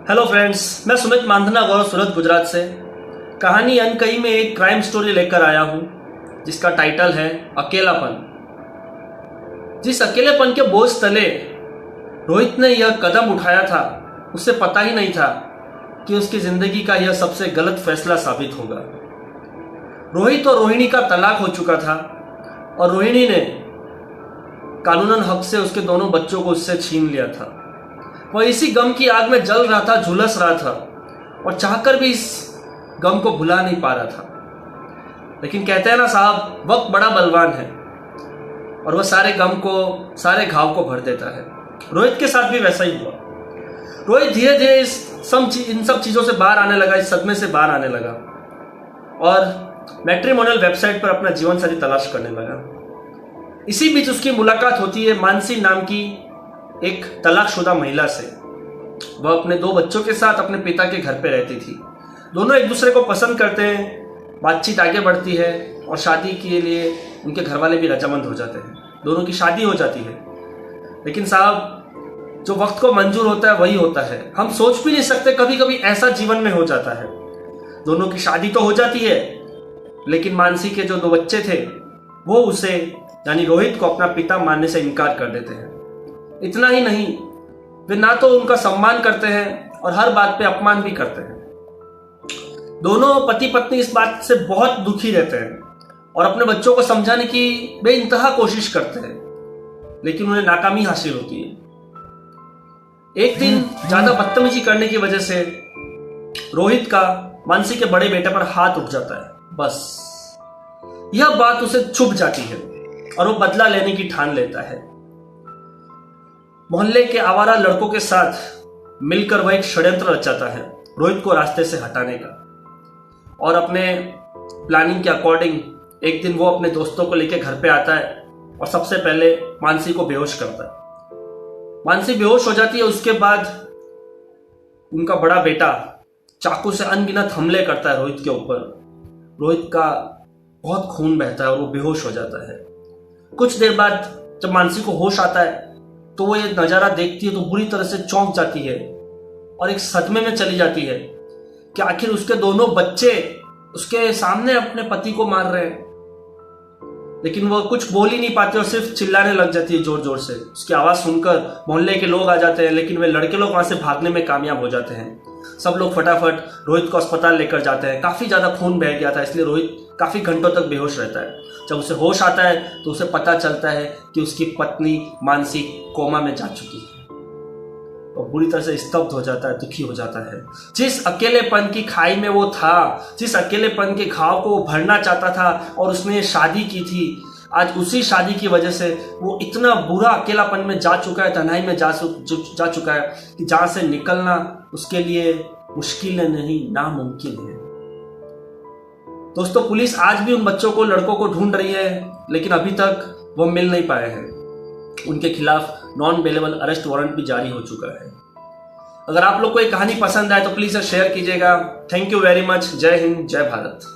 Hello friends, मैं सुमित मांधना गौरव सूरत गुजरात से कहानी अनकही में एक क्राइम स्टोरी लेकर आया हूं जिसका टाइटल है अकेलापन। जिस अकेलेपन के बोझ तले रोहित ने यह कदम उठाया था, उसे पता ही नहीं था कि उसकी जिंदगी का यह सबसे गलत फैसला साबित होगा। रोहित और रोहिणी का तलाक हो चुका था और रोहिणी ने कानूनन हक से उसके दोनों बच्चों को उससे छीन लिया था। वह इसी गम की आग में जल रहा था, झुलस रहा था और चाहकर भी इस गम को भुला नहीं पा रहा था। लेकिन कहते हैं ना साहब, वक्त बड़ा बलवान है और वह सारे गम को, सारे घाव को भर देता है। रोहित के साथ भी वैसा ही हुआ। रोहित धीरे धीरे इन सब चीज़ों से बाहर आने लगा, इस सदमे से बाहर आने लगा और मैट्रिमोनियल वेबसाइट पर अपना जीवन साथी तलाश करने लगा। इसी बीच उसकी मुलाकात होती है मानसी नाम की एक तलाकशुदा महिला से। वह अपने दो बच्चों के साथ अपने पिता के घर पे रहती थी। दोनों एक दूसरे को पसंद करते हैं, बातचीत आगे बढ़ती है और शादी के लिए उनके घर वाले भी रजामंद हो जाते हैं। दोनों की शादी हो जाती है। लेकिन साहब, जो वक्त को मंजूर होता है वही होता है। हम सोच भी नहीं सकते, कभी कभी ऐसा जीवन में हो जाता है। दोनों की शादी तो हो जाती है, लेकिन मानसी के जो दो बच्चे थे वो उसे यानी रोहित को अपना पिता मानने से इनकार कर देते हैं। इतना ही नहीं, वे ना तो उनका सम्मान करते हैं और हर बात पे अपमान भी करते हैं। दोनों पति पत्नी इस बात से बहुत दुखी रहते हैं और अपने बच्चों को समझाने की बेइंतहा कोशिश करते हैं, लेकिन उन्हें नाकामी हासिल होती है। एक दिन ज्यादा बदतमीजी करने की वजह से रोहित का मानसी के बड़े बेटे पर हाथ उठ जाता है। बस यह बात उसे चुभ जाती है और वो बदला लेने की ठान लेता है। मोहल्ले के आवारा लड़कों के साथ मिलकर वह एक षड्यंत्र रचाता है रोहित को रास्ते से हटाने का। और अपने प्लानिंग के अकॉर्डिंग एक दिन वो अपने दोस्तों को लेकर घर पे आता है और सबसे पहले मानसी को बेहोश करता है। मानसी बेहोश हो जाती है। उसके बाद उनका बड़ा बेटा चाकू से अनगिनत हमले करता है रोहित के ऊपर। रोहित का बहुत खून बहता है और वो बेहोश हो जाता है। कुछ देर बाद जब मानसी को होश आता है तो वो ये नज़ारा देखती है तो बुरी तरह से चौंक जाती है और एक सदमे में चली जाती है कि आखिर उसके दोनों बच्चे उसके सामने अपने पति को मार रहे हैं। लेकिन वो कुछ बोल ही नहीं पाती और सिर्फ चिल्लाने लग जाती है जोर जोर से। उसकी आवाज़ सुनकर मोहल्ले के लोग आ जाते हैं, लेकिन वे लड़के लोग वहाँ से भागने में कामयाब हो जाते हैं। सब लोग फटाफट रोहित को अस्पताल लेकर जाते हैं। काफ़ी ज़्यादा खून बह गया था, इसलिए रोहित काफ़ी घंटों तक बेहोश रहता है। जब उसे होश आता है तो उसे पता चलता है कि उसकी पत्नी मानसी कोमा में जा चुकी है और बुरी तरह से स्तब्ध हो जाता है, दुखी हो जाता है। जिस अकेलेपन की खाई में वो था, जिस अकेलेपन के घाव को वो भरना चाहता था और उसने शादी की थी, आज उसी शादी की वजह से वो इतना बुरा अकेलापन में जा चुका है, तन्हाई में जा चुका है कि जहाँ से निकलना उसके लिए मुश्किल नहीं, नामुमकिन है। दोस्तों, पुलिस आज भी उन बच्चों को, लड़कों को ढूंढ रही है, लेकिन अभी तक वो मिल नहीं पाए हैं। उनके खिलाफ नॉन बेलेबल अरेस्ट वारंट भी जारी हो चुका है। अगर आप लोग को ये कहानी पसंद आए तो प्लीज शेयर कीजिएगा। Thank you very much. जय हिंद, जय भारत।